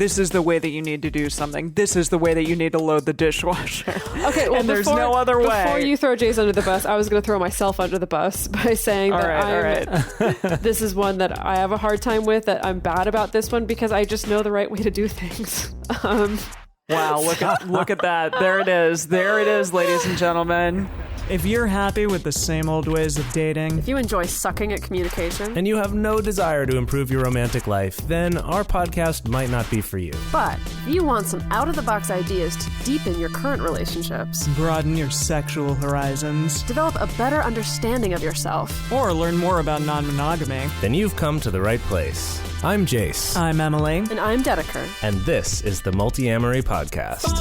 this is the way that you need to do something. This is the way that you need to load the dishwasher. Okay, well, and there's no other way. Before you throw Jase under the bus, I was going to throw myself under the bus by saying this is one that I have a hard time with, that I'm bad about this one because I just know the right way to do things. Wow, look at that. There it is. There it is, ladies and gentlemen. If you're happy with the same old ways of dating, If you enjoy sucking at communication, and you have no desire to improve your romantic life, then our podcast might not be for you. but if you want some out-of-the-box ideas to deepen your current relationships, broaden your sexual horizons, develop a better understanding of yourself, or learn more about non-monogamy, Then you've come to the right place. I'm Jase, I'm Emily. and I'm Dedeker. and this is the Multiamory podcast.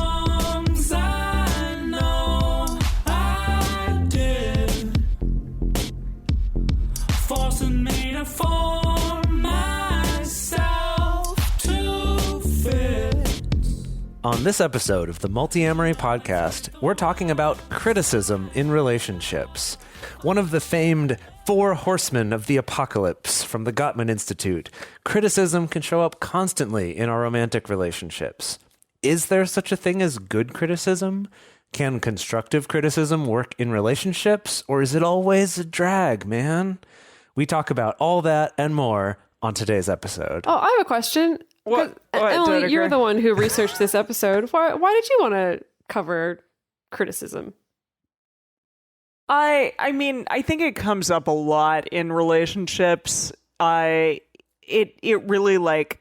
On this episode of the Multiamory podcast, we're talking about criticism in relationships. One of the famed 4 horsemen of the apocalypse from the Gottman Institute, criticism can show up constantly in our romantic relationships. Is there such a thing as good criticism? Can constructive criticism work in relationships, or is it always a drag, man? We talk about all that and more on today's episode. Oh, I have a question. What, Emily, Dedeker? you're the one who researched this episode. Why did you want to cover criticism? I mean, I think it comes up a lot in relationships. It really like,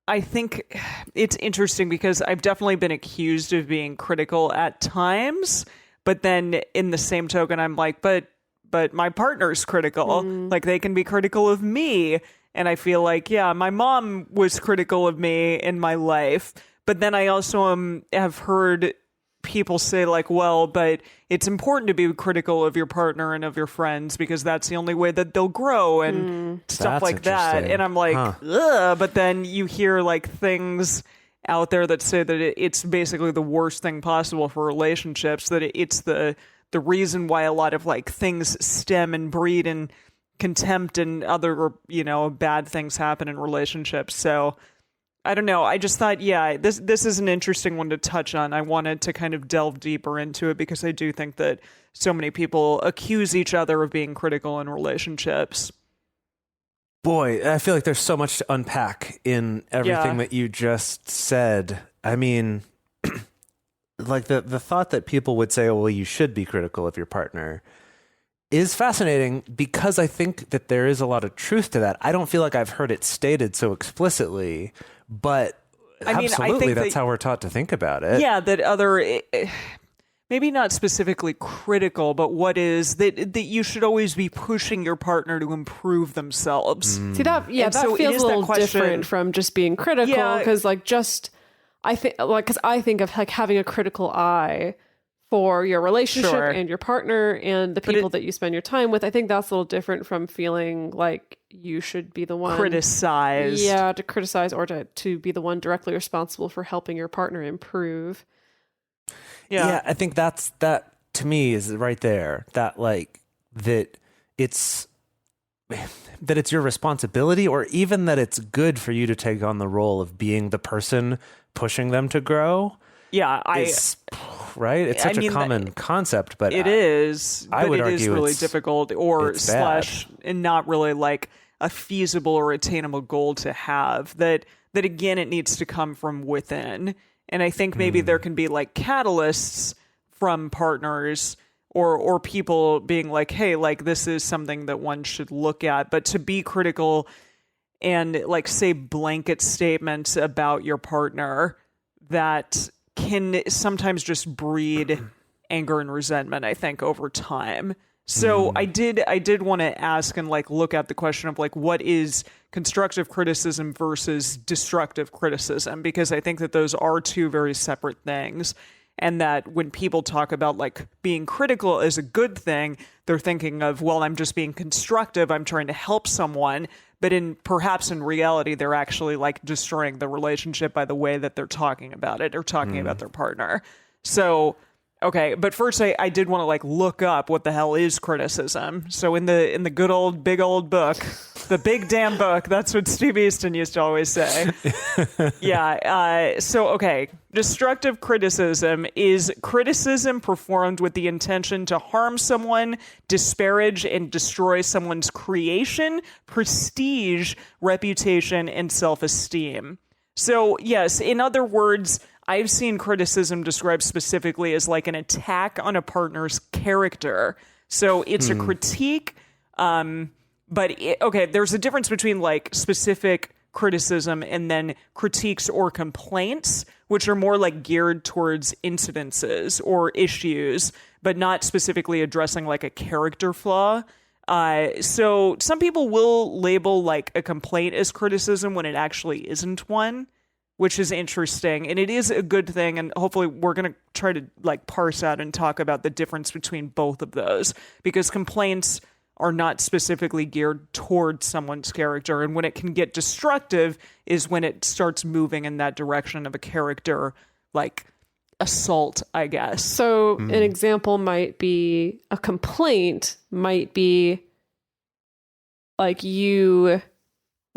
I think it's interesting because I've definitely been accused of being critical at times, but then in the same token, I'm like, but my partner's critical. Like they can be critical of me. And I feel like, yeah, my mom was critical of me in my life. But then I also have heard people say like, well, but it's important to be critical of your partner and of your friends because that's the only way that they'll grow and stuff That's like that. interesting. And I'm like, ugh. But then you hear like things out there that say that it's basically the worst thing possible for relationships, that it's the reason why a lot of like things stem and breed and contempt and other, bad things happen in relationships. So I don't know. I just thought, yeah, this is an interesting one to touch on. I wanted to kind of delve deeper into it because I do think that so many people accuse each other of being critical in relationships. Boy, I feel like there's so much to unpack in everything that you just said. I mean, like the thought that people would say, oh, well, you should be critical of your partner is fascinating because I think that there is a lot of truth to that. I don't feel like I've heard it stated so explicitly, but absolutely that's how we're taught to think about it. Yeah, that maybe not specifically critical, but what is that you should always be pushing your partner to improve themselves. See that? Yeah, And that so it feels is a that little question- different from just being critical. Yeah. Because I think of like having a critical eye for your relationship Sure. and your partner and the people that you spend your time with. I think that's a little different from feeling like you should be the one Criticize. Yeah, to criticize or to be the one directly responsible for helping your partner improve. Yeah. I think that to me is right there. That like that it's your responsibility, or even that it's good for you to take on the role of being the person pushing them to grow. Yeah, Right? It's such a common concept, but it is. I but would it argue is really it's- difficult, or it's bad. and not really like a feasible or attainable goal to have. That again, it needs to come from within. And I think maybe there can be like catalysts from partners or people being like, hey, like this is something that one should look at. But to be critical and like say blanket statements about your partner that can sometimes just breed anger and resentment, I think, over time. So I did want to ask and like look at the question of like what is constructive criticism versus destructive criticism, because I think that those are two very separate things. And that when people talk about like being critical as a good thing, they're thinking of, well, I'm just being constructive, I'm trying to help someone. But perhaps in reality, they're actually like destroying the relationship by the way that they're talking about it or talking about their partner. So Okay, but first I did want to like look up what the hell is criticism. So in the good old big old book, the big damn book, that's what Steve Easton used to always say. Yeah. So okay, destructive criticism is criticism performed with the intention to harm someone, disparage and destroy someone's creation, prestige, reputation, and self-esteem. So yes, in other words, I've seen criticism described specifically as like an attack on a partner's character. So it's a critique, but there's a difference between like specific criticism and then critiques or complaints, which are more like geared towards incidences or issues, but not specifically addressing like a character flaw. So some people will label like a complaint as criticism when it actually isn't one, which is interesting. And it is a good thing. And hopefully we're going to try to like parse out and talk about the difference between both of those, because complaints are not specifically geared towards someone's character. And when it can get destructive is when it starts moving in that direction of a character, like assault, I guess. So an example might be a complaint might be like you...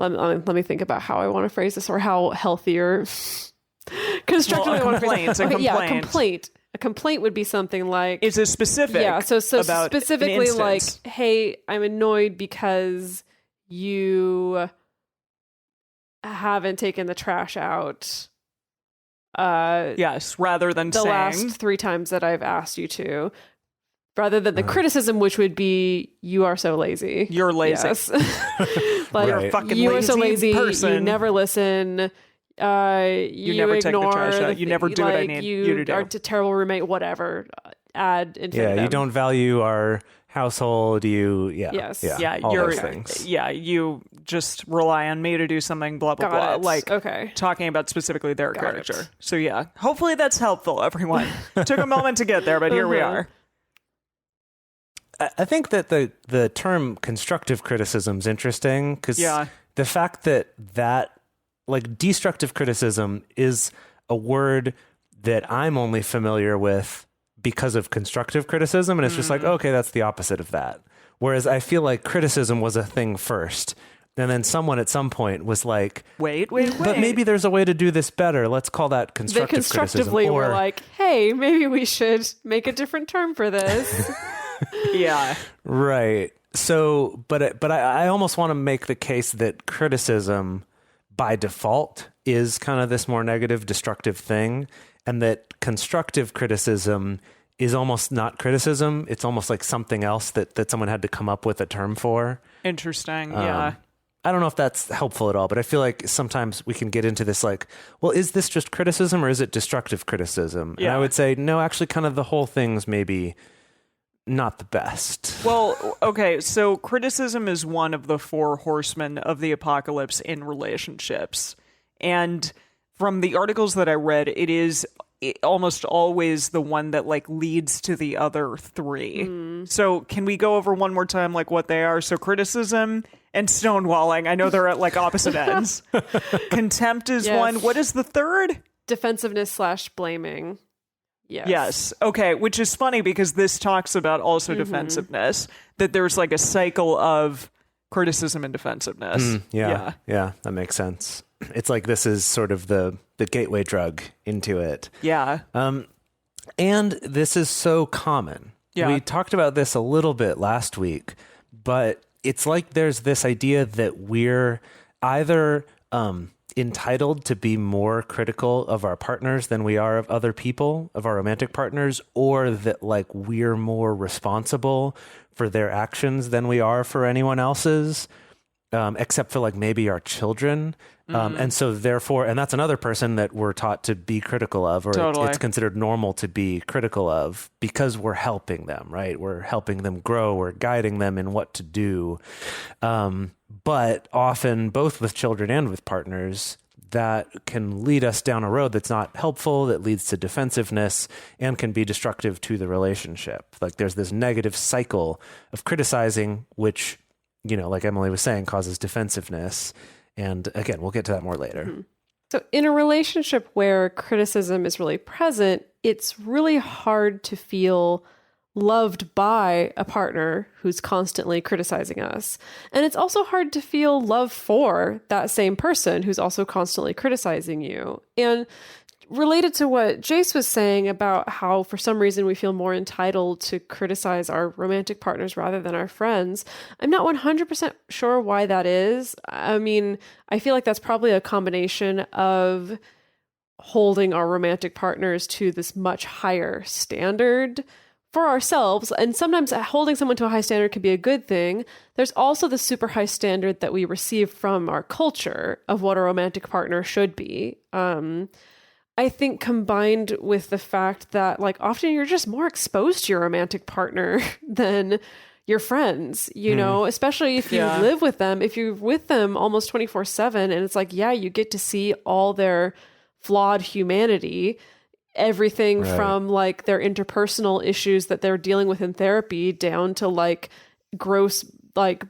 Let me think about how I want to phrase this, or how healthier constructively I want to phrase it. Yeah, a complaint. A complaint would be something like... It's a specific. Yeah, so about specifically like, hey, I'm annoyed because you haven't taken the trash out. Yes, rather than the saying... last 3 times that I've asked you to. Rather than the criticism, which would be, you are so lazy. You're lazy. Yes. Like, you're a fucking you lazy are so lazy. person. You never listen. You never ignore take the trash out. You never do what I need you to do. You are a terrible roommate, whatever. Ad infinitum. Yeah, you don't value our household. Yes. All you're, those things. Yeah, you just rely on me to do something, blah, blah, blah. Like, talking about specifically their character. It. So yeah, hopefully that's helpful, everyone. Took a moment to get there, but here we are. I think that the term constructive criticism is interesting because the fact that like destructive criticism is a word that I'm only familiar with because of constructive criticism, and it's just like, okay, that's the opposite of that. Whereas I feel like criticism was a thing first, and then someone at some point was like, wait. But maybe there's a way to do this better. Let's call that constructive criticism. They constructively were like, hey, maybe we should make a different term for this. Yeah. Right. So, but I almost want to make the case that criticism by default is kind of this more negative, destructive thing, and that constructive criticism is almost not criticism. It's almost like something else that someone had to come up with a term for. Interesting. Yeah. I don't know if that's helpful at all, but I feel like sometimes we can get into this like, well, is this just criticism or is it destructive criticism? Yeah. And I would say, no, actually kind of the whole thing's maybe not the best. Well, okay, so criticism is one of the 4 horsemen of the apocalypse in relationships. And from the articles that I read, it is almost always the one that like leads to the other 3. So can we go over one more time like what they are? So criticism and stonewalling. I know they're at like opposite ends. Contempt is one. What is the third? Defensiveness/blaming. Yes. Okay. Which is funny because this talks about also defensiveness, that there's like a cycle of criticism and defensiveness. Yeah. That makes sense. It's like this is sort of the gateway drug into it. Yeah. And this is so common. Yeah. We talked about this a little bit last week, but it's like there's this idea that we're either entitled to be more critical of our partners than we are of other people, of our romantic partners, or that like we're more responsible for their actions than we are for anyone else's, except for like maybe our children. And so therefore, and that's another person that we're taught to be critical of, or it's considered normal to be critical of because we're helping them, right? We're helping them grow. We're guiding them in what to do. But often both with children and with partners, that can lead us down a road that's not helpful, that leads to defensiveness and can be destructive to the relationship. Like there's this negative cycle of criticizing, which, you know, like Emily was saying, causes defensiveness. And again, we'll get to that more later. So in a relationship where criticism is really present, it's really hard to feel loved by a partner who's constantly criticizing us. And it's also hard to feel love for that same person who's also constantly criticizing you. And related to what Jase was saying about how for some reason we feel more entitled to criticize our romantic partners rather than our friends, I'm not 100% sure why that is. I mean, I feel like that's probably a combination of holding our romantic partners to this much higher standard for ourselves, and sometimes holding someone to a high standard can be a good thing. There's also the super high standard that we receive from our culture of what a romantic partner should be. I think combined with the fact that like often you're just more exposed to your romantic partner than your friends, you know, especially if you live with them, if you're with them almost 24/7, and it's like, yeah, you get to see all their flawed humanity. Everything from like their interpersonal issues that they're dealing with in therapy down to like gross like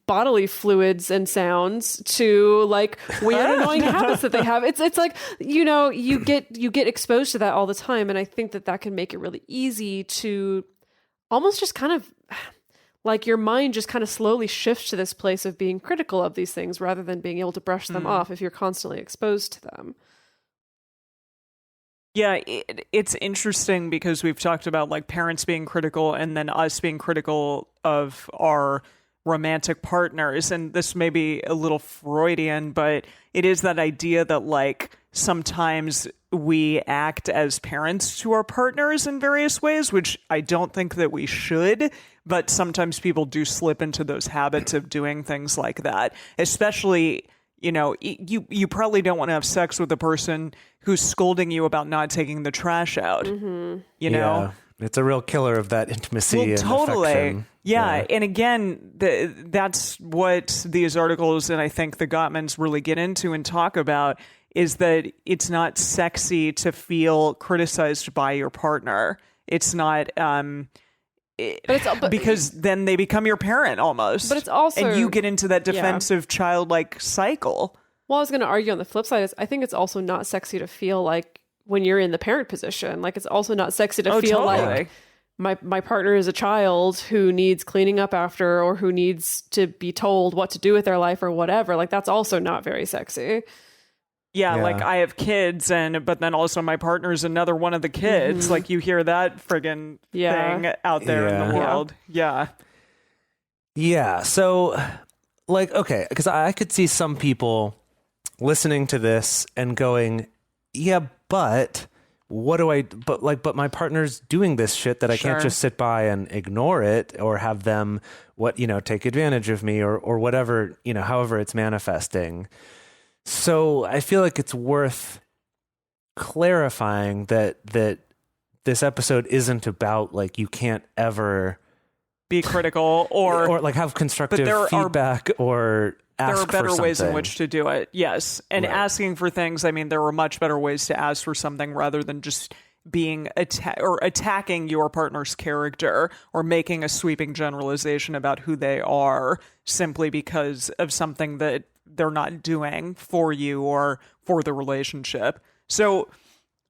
bodily fluids and sounds to like weird annoying habits that they have. It's like, you know, you get exposed to that all the time, and I think that can make it really easy to almost just kind of like your mind just kind of slowly shifts to this place of being critical of these things rather than being able to brush them off if you're constantly exposed to them. Yeah, it's interesting because we've talked about like parents being critical and then us being critical of our romantic partners. And this may be a little Freudian, but it is that idea that like sometimes we act as parents to our partners in various ways, which I don't think that we should. But sometimes people do slip into those habits of doing things like that, especially, you know, you probably don't want to have sex with a person who's scolding you about not taking the trash out, you know? Yeah. It's a real killer of that intimacy and affection. Yeah. And again, that's what these articles and I think the Gottmans really get into and talk about is that it's not sexy to feel criticized by your partner. It's not... because then they become your parent almost. But it's also... And you get into that defensive childlike cycle. Well, I was going to argue on the flip side is I think it's also not sexy to feel like when you're in the parent position, like it's also not sexy to feel totally. like my partner is a child who needs cleaning up after or who needs to be told what to do with their life or whatever. Like that's also not very sexy. Yeah, like I have kids, but then also my partner's another one of the kids. Like you hear that friggin' thing out there in the world. Yeah. Yeah. So, like, okay, because I could see some people listening to this and going, yeah, but what do I, but my partner's doing this shit that I can't just sit by and ignore it or have them, take advantage of me or whatever, however it's manifesting. So I feel like it's worth clarifying that this episode isn't about like you can't ever be critical or like have constructive feedback or ask for something. There are better ways in which to do it. Yes. And asking for things, I mean, there are much better ways to ask for something rather than just being attacking your partner's character or making a sweeping generalization about who they are simply because of something that they're not doing for you or for the relationship. So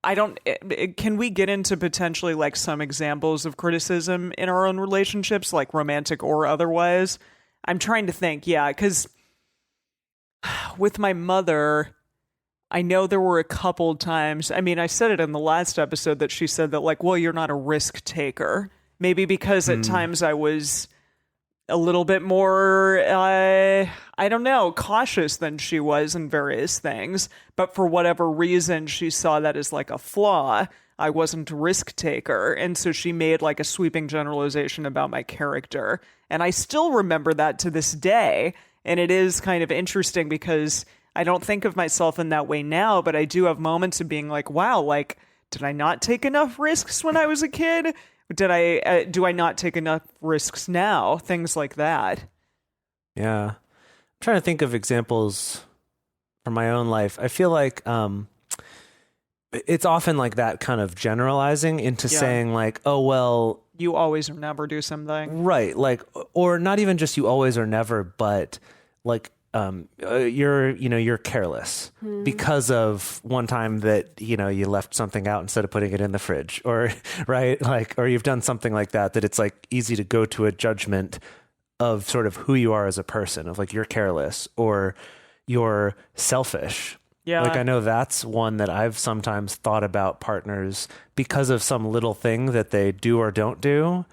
can we get into potentially like some examples of criticism in our own relationships, like romantic or otherwise? I'm trying to think. Yeah. Because with my mother, I know there were a couple times, I mean, I said it in the last episode that she said that like, well, you're not a risk taker. Maybe because at times I was a little bit more, I don't know, cautious than she was in various things. But for whatever reason, she saw that as like a flaw. I wasn't a risk taker. And so she made like a sweeping generalization about my character. And I still remember that to this day. And it is kind of interesting because I don't think of myself in that way now, but I do have moments of being like, wow, like, did I not take enough risks when I was a kid? Do I not take enough risks now? Things like that. Yeah. I'm trying to think of examples from my own life. I feel like it's often like that kind of generalizing into saying like, oh, well, you always or never do something. Right. Like, or not even just you always or never, but like you're careless because of one time that, you left something out instead of putting it in the fridge, or right. Like, or you've done something like that it's like easy to go to a judgment of sort of who you are as a person, of like, you're careless or you're selfish. Yeah. Like, I know that's one that I've sometimes thought about partners because of some little thing that they do or don't do.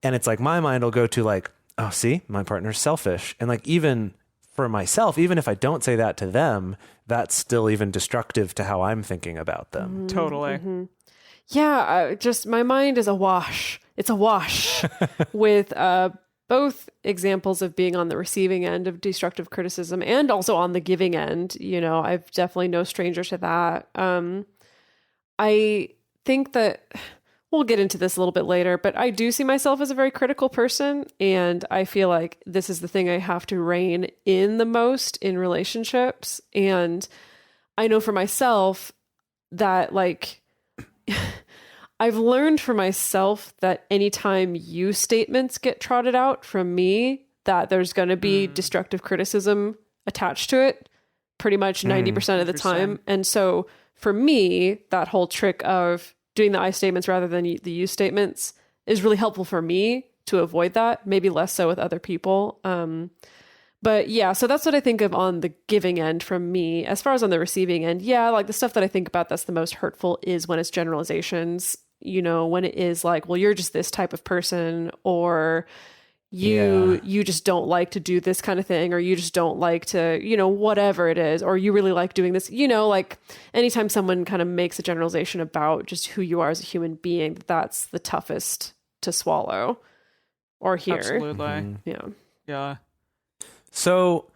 And it's like, my mind will go to like, oh, see, my partner's selfish. And like, even for myself, even if I don't say that to them, that's still even destructive to how I'm thinking about them. Totally. Yeah, just my mind is awash. It's awash with both examples of being on the receiving end of destructive criticism and also on the giving end. I've definitely no stranger to that. I think that we'll get into this a little bit later, but I do see myself as a very critical person. And I feel like this is the thing I have to rein in the most in relationships. And I know for myself that like, I've learned for myself that anytime you statements get trotted out from me, that there's going to be destructive criticism attached to it pretty much 90% of the time. And so for me, that whole trick of doing the I statements rather than the you statements is really helpful for me to avoid that, maybe less so with other people. But yeah, so that's what I think of on the giving end from me. As far as on the receiving end, yeah, like the stuff that I think about that's the most hurtful is when it's generalizations, when it is like, well, you're just this type of person, or you just don't like to do this kind of thing, or you just don't like to, whatever it is, or you really like doing this, like anytime someone kind of makes a generalization about just who you are as a human being, that's the toughest to swallow or hear. Absolutely. Yeah. So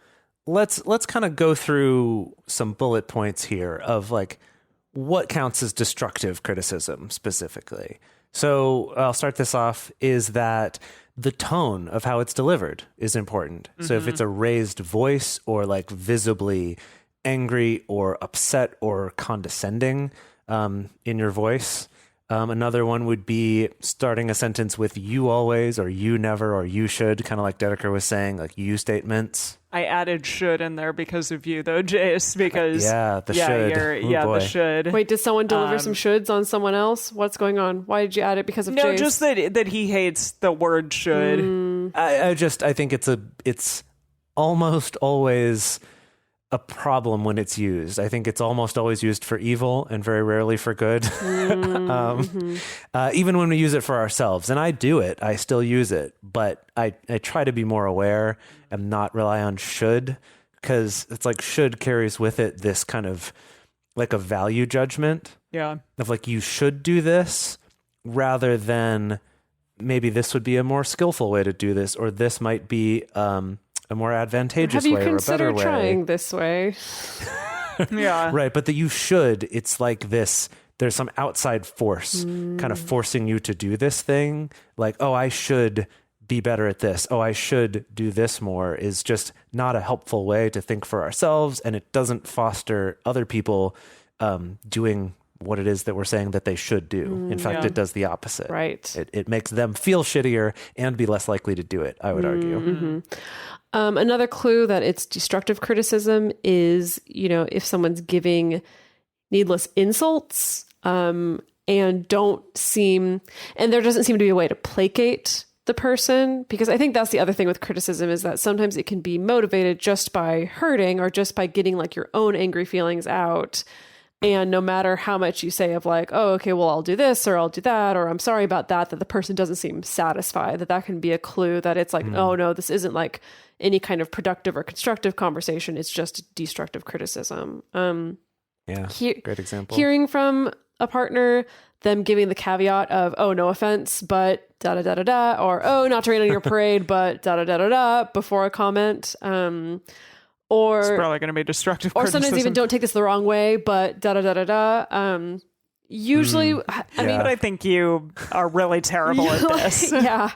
let's kind of go through some bullet points here of like what counts as destructive criticism specifically. So I'll start this off is that the tone of how it's delivered is important. So if it's a raised voice or like visibly angry or upset or condescending in your voice. Another one would be starting a sentence with you always or you never or you should, kind of like Dedeker was saying, like you statements. I added should in there because of you though, Jase, because should. The should. Wait, did someone deliver some shoulds on someone else? What's going on? Why did you add it because of No, Jase? just that he hates the word should. I think it's almost always a problem when it's used. I think it's almost always used for evil and very rarely for good. Even when we use it for ourselves, and I do it, I still use it, but I try to be more aware and not rely on should, because it's like should carries with it this kind of like a value judgment. Yeah. Of like, you should do this rather than maybe this would be a more skillful way to do this, or this might be, a more advantageous way or a better way. Have you considered trying this way? Yeah. Right. But the you should, it's like this, there's some outside force kind of forcing you to do this thing. Like, oh, I should be better at this. Oh, I should do this more, is just not a helpful way to think for ourselves. And it doesn't foster other people doing what it is that we're saying that they should do. In fact, it does the opposite. Right. It makes them feel shittier and be less likely to do it, I would argue. Another clue that it's destructive criticism is, if someone's giving needless insults and there doesn't seem to be a way to placate the person, because I think that's the other thing with criticism is that sometimes it can be motivated just by hurting or just by getting like your own angry feelings out. And no matter how much you say of like, oh, okay, well, I'll do this or I'll do that, or I'm sorry about that the person doesn't seem satisfied, that can be a clue that it's like, oh no, this isn't like any kind of productive or constructive conversation. It's just destructive criticism. Great example. Hearing from a partner, them giving the caveat of, oh, no offense, but da da da da da, or oh, not to rain on your parade, but da da da da da before a comment. Or it's probably going to be destructive or criticism. Sometimes even don't take this the wrong way, but da da da da da. Usually, I mean, but I think you are really terrible at this. Yeah.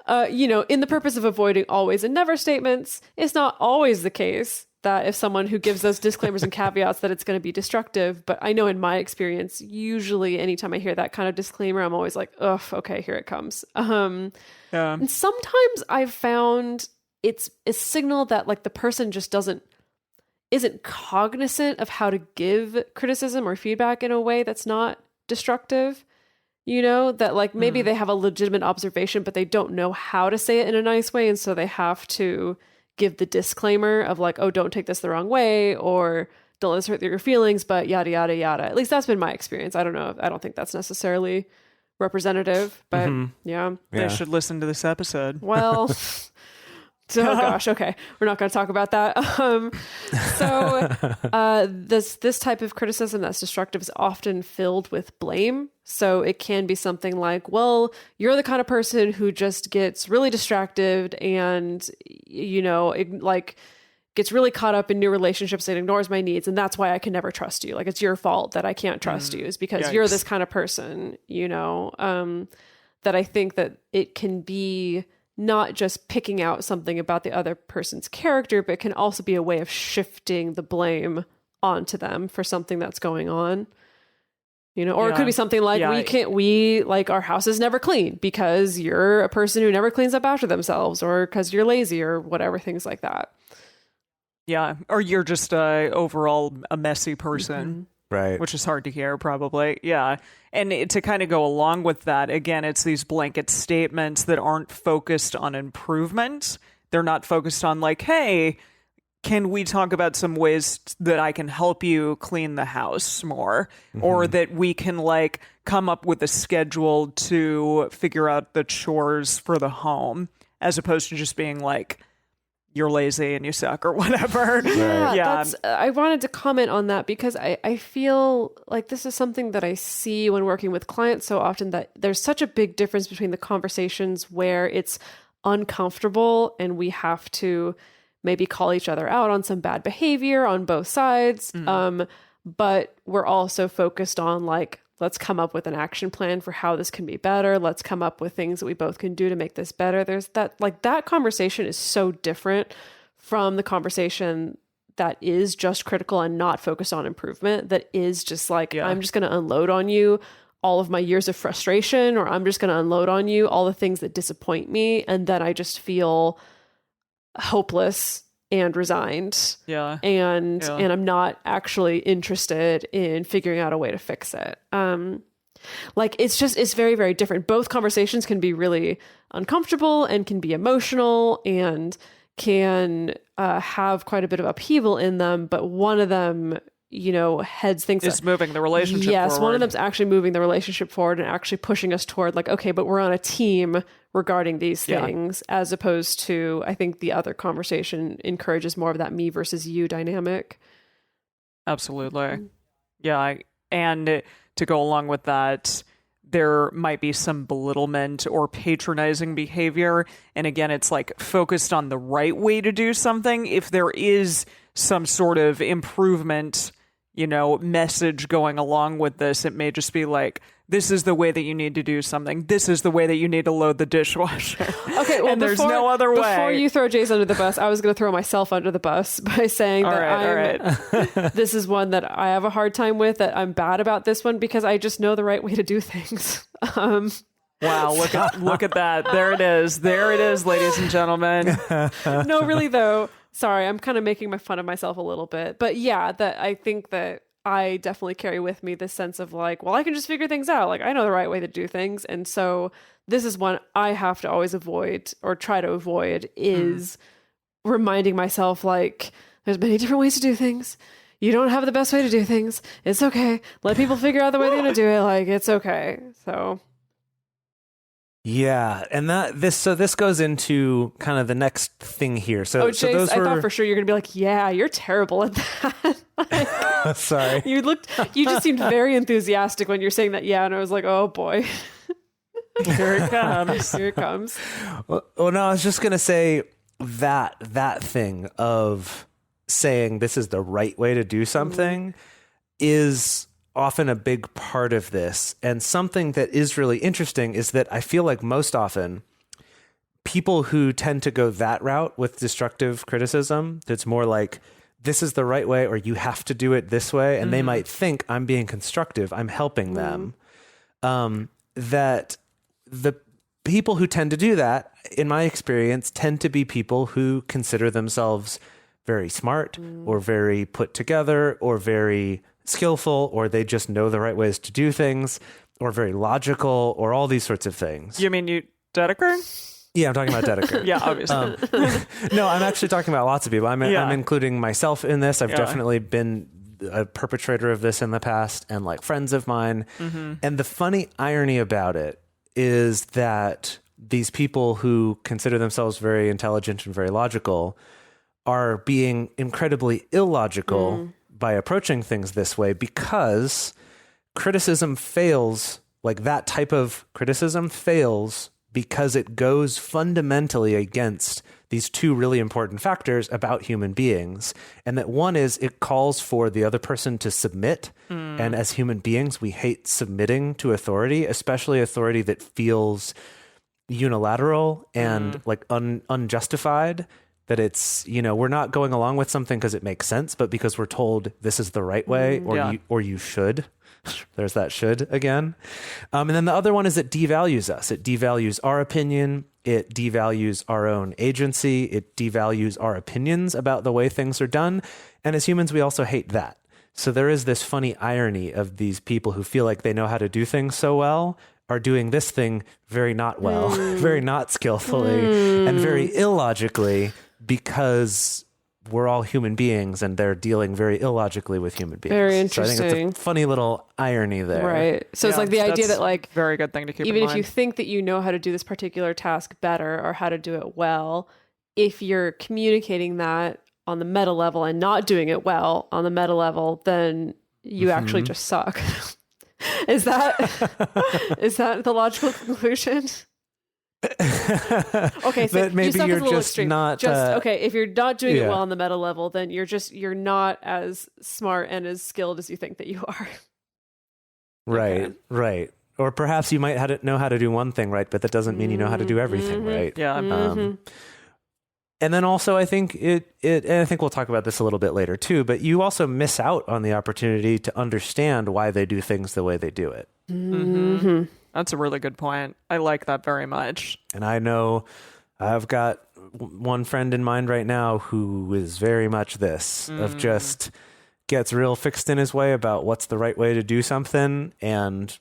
In the purpose of avoiding always and never statements, it's not always the case that if someone who gives those disclaimers and caveats that it's going to be destructive. But I know in my experience, usually anytime I hear that kind of disclaimer, I'm always like, ugh, okay, here it comes. And sometimes I've found it's a signal that like the person just isn't cognizant of how to give criticism or feedback in a way that's not destructive. That like maybe they have a legitimate observation, but they don't know how to say it in a nice way. And so they have to give the disclaimer of like, oh, don't take this the wrong way, or don't let this hurt your feelings, but yada, yada, yada. At least that's been my experience. I don't know. I don't think that's necessarily representative, but yeah. They should listen to this episode. Well, oh gosh, okay. We're not going to talk about that. This type of criticism that's destructive is often filled with blame. So it can be something like, well, you're the kind of person who just gets really distracted and, gets really caught up in new relationships and ignores my needs. And that's why I can never trust you. Like, it's your fault that I can't trust you, is because you're this kind of person, that I think that it can be not just picking out something about the other person's character, but can also be a way of shifting the blame onto them for something that's going on. Or it could be something like, our house is never clean because you're a person who never cleans up after themselves, or because you're lazy, or whatever, things like that. Yeah. Or you're just overall a messy person. Mm-hmm. Right. Which is hard to hear, probably. Yeah. And to kind of go along with that, again, it's these blanket statements that aren't focused on improvement. They're not focused on like, hey, can we talk about some ways that I can help you clean the house more? Or that we can like come up with a schedule to figure out the chores for the home, as opposed to just being like, you're lazy and you suck or whatever. Yeah. I wanted to comment on that because I feel like this is something that I see when working with clients so often, that there's such a big difference between the conversations where it's uncomfortable and we have to maybe call each other out on some bad behavior on both sides. But we're also focused on like, let's come up with an action plan for how this can be better. Let's come up with things that we both can do to make this better. There's that conversation is so different from the conversation that is just critical and not focused on improvement. That is just like, I'm just going to unload on you all of my years of frustration, or I'm just going to unload on you all the things that disappoint me. And then I just feel hopeless and resigned. And I'm not actually interested in figuring out a way to fix it. It's very, very different. Both conversations can be really uncomfortable and can be emotional and can have quite a bit of upheaval in them. But one of them, heads things. It's moving the relationship forward. Yes, one of them's actually moving the relationship forward and actually pushing us toward like, okay, but we're on a team regarding these things, as opposed to, I think the other conversation encourages more of that me versus you dynamic. Absolutely. Yeah. And to go along with that, there might be some belittlement or patronizing behavior. And again, it's like focused on the right way to do something. If there is some sort of improvement, message going along with this, it may just be like, this is the way that you need to do something. This is the way that you need to load the dishwasher. Okay, well, and there's no other way. Before you throw Jase under the bus, I was going to throw myself under the bus by saying this is one that I have a hard time with, that I'm bad about this one because I just know the right way to do things. Wow, look at that. There it is. There it is, ladies and gentlemen. No, really though. Sorry, I'm kind of making fun of myself a little bit. But yeah, that I think that I definitely carry with me this sense of like, well, I can just figure things out. Like, I know the right way to do things. And so this is one I have to always avoid, or try to avoid, is reminding myself like, there's many different ways to do things. You don't have the best way to do things. It's okay. Let people figure out the way they're going to do it. Like, it's okay. So... Yeah, and this goes into kind of the next thing here. So, Jase, I thought for sure you're gonna be like, yeah, you're terrible at that. Sorry, you just seemed very enthusiastic when you're saying that. Yeah, and I was like, oh boy, here it comes. Here it comes. Well, no, I was just gonna say that thing of saying this is the right way to do something is often a big part of this. And something that is really interesting is that I feel like most often people who tend to go that route with destructive criticism, that's more like, this is the right way, or you have to do it this way. And they might think I'm being constructive, I'm helping them. That people who tend to do that, in my experience, tend to be people who consider themselves very smart or very put together or very skillful, or they just know the right ways to do things, or very logical, or all these sorts of things. You mean Dedeker? Yeah, I'm talking about Dedeker. Yeah, obviously. No, I'm actually talking about lots of people. I'm including myself in this. I've definitely been a perpetrator of this in the past, and like friends of mine. And the funny irony about it is that these people who consider themselves very intelligent and very logical are being incredibly illogical by approaching things this way, because criticism fails, like that type of criticism fails because it goes fundamentally against these two really important factors about human beings. And that one is it calls for the other person to submit. And as human beings, we hate submitting to authority, especially authority that feels unilateral and like unjustified. That it's, we're not going along with something because it makes sense, but because we're told this is the right way, or you should. There's that should again. And then the other one is it devalues us. It devalues our opinion. It devalues our own agency. It devalues our opinions about the way things are done. And as humans, we also hate that. So there is this funny irony of these people who feel like they know how to do things so well are doing this thing very not well, very not skillfully, and very illogically, because we're all human beings and they're dealing very illogically with human beings. Very interesting. So I think it's a funny little irony there. Right. So it's like the idea that like, very good thing to keep even in if you mind. think that you know how to do this particular task better or how to do it well, if you're communicating that on the meta level and not doing it well on the meta level, then you actually just suck. Is that the logical conclusion? Okay, so that maybe you suck you're is a little just extreme. not Okay, if you're not doing it yeah. well on the meta level, then you're not as smart and as skilled as you think that you are. Right, right. Or perhaps you might know how to do one thing right, but that doesn't mean you know how to do everything right. Yeah. And then also, I think and I think we'll talk about this a little bit later too, but you also miss out on the opportunity to understand why they do things the way they do it. That's a really good point. I like that very much. And I know I've got one friend in mind right now who is very much this, of just gets real fixed in his way about what's the right way to do something, and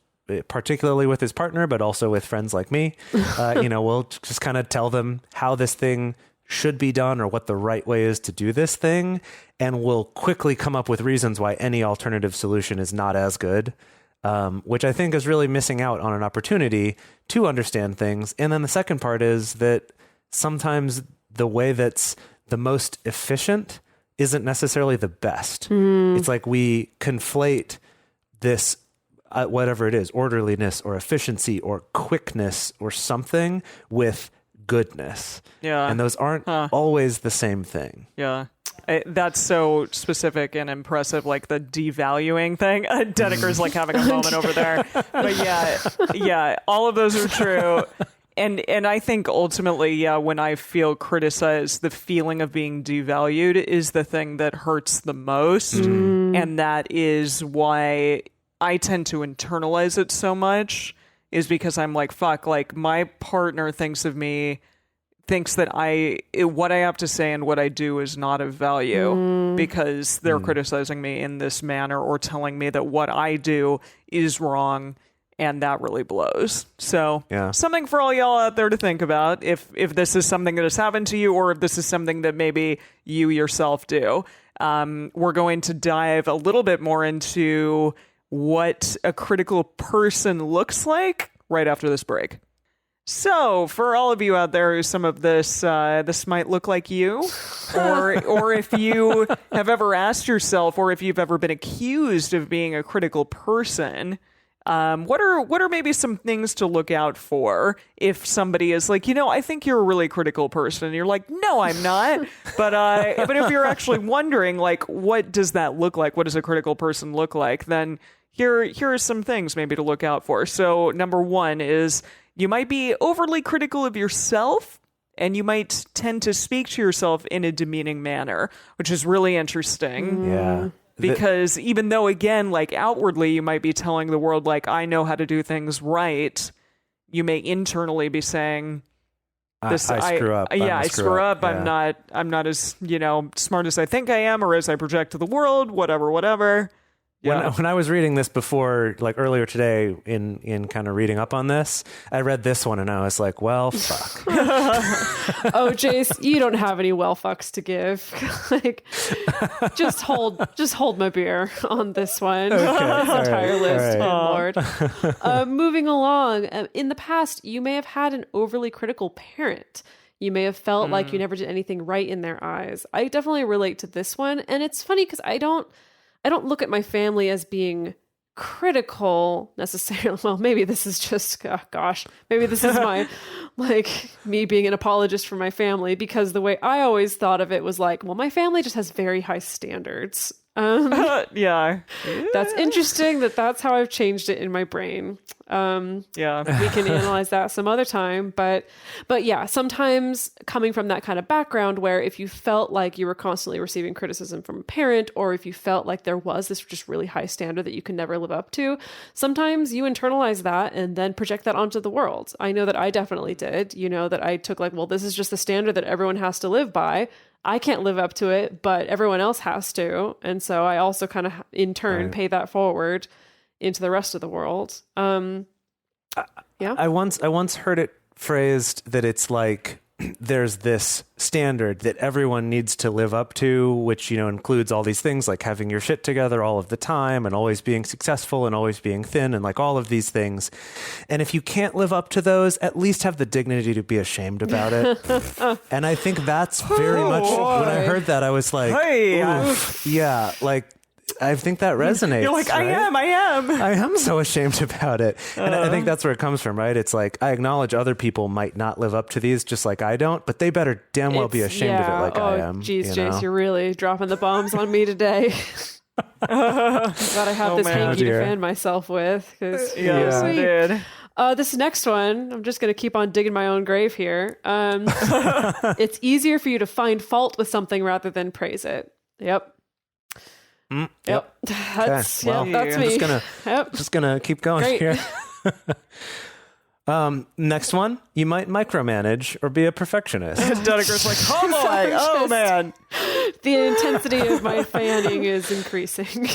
particularly with his partner, but also with friends like me, we'll just kind of tell them how this thing should be done or what the right way is to do this thing, and we'll quickly come up with reasons why any alternative solution is not as good. Which I think is really missing out on an opportunity to understand things. And then the second part is that sometimes the way that's the most efficient isn't necessarily the best. It's like we conflate this, whatever it is, orderliness or efficiency or quickness or something with goodness. Yeah. And those aren't always the same thing. Yeah. That's so specific and impressive, like the devaluing thing. Dedeker's like having a moment over there. But yeah, all of those are true. And I think ultimately, when I feel criticized, the feeling of being devalued is the thing that hurts the most. And that is why I tend to internalize it so much, is because I'm like, fuck, like my partner thinks that what I have to say and what I do is not of value because they're criticizing me in this manner or telling me that what I do is wrong, and that really blows. So something for all y'all out there to think about if this is something that has happened to you, or if this is something that maybe you yourself do. We're going to dive a little bit more into what a critical person looks like right after this break. So, for all of you out there who some of this might look like you, or if you have ever asked yourself, or if you've ever been accused of being a critical person, what are maybe some things to look out for if somebody is like, I think you're a really critical person, and you're like, no, I'm not. But if you're actually wondering, like, what does that look like? What does a critical person look like? Then here are some things maybe to look out for. So, number one is, you might be overly critical of yourself, and you might tend to speak to yourself in a demeaning manner, which is really interesting. Yeah. Because even though, again, like outwardly, you might be telling the world, like, I know how to do things right, you may internally be saying, I screw up. Yeah, I screw up. Yeah. I'm not as, smart as I think I am, or as I project to the world, whatever. Yeah. When I was reading this before, like earlier today, in kind of reading up on this, I read this one and I was like, well, fuck. Oh, Jase, you don't have any well fucks to give. Like, just hold my beer on this one. This entire list, good Lord. Moving along, in the past, you may have had an overly critical parent. You may have felt like you never did anything right in their eyes. I definitely relate to this one, and it's funny because I don't look at my family as being critical necessarily. Well, maybe this is just, maybe this is my, me being an apologist for my family, because the way I always thought of it was like, well, my family just has very high standards. Yeah. That's interesting that's how I've changed it in my brain. Yeah. We can analyze that some other time, but yeah, sometimes coming from that kind of background where if you felt like you were constantly receiving criticism from a parent, or if you felt like there was this just really high standard that you can never live up to, sometimes you internalize that and then project that onto the world. I know that I definitely did, that I took well, this is just the standard that everyone has to live by. I can't live up to it, but everyone else has to. And so I also kind of in turn pay that forward into the rest of the world. Yeah. I once heard it phrased that it's like there's this standard that everyone needs to live up to, which, includes all these things like having your shit together all of the time and always being successful and always being thin and all of these things. And if you can't live up to those, at least have the dignity to be ashamed about it. And I think that's very much when I heard that, I was like, hey, yeah, I think that resonates. You're like, right? I am so ashamed about it. And I think that's where it comes from, right? It's like, I acknowledge other people might not live up to these just like I don't, but they better damn well be ashamed of it like I am. Geez, Jase, you're really dropping the bombs on me today. Glad I have this hanky to fan myself with. Yes, I did. This next one, I'm just going to keep on digging my own grave here. It's easier for you to find fault with something rather than praise it. Yep. Yep. That's me. Just gonna keep going here. Next one, you might micromanage or be a perfectionist. Dedeker's like, oh man. The intensity of my fanning is increasing.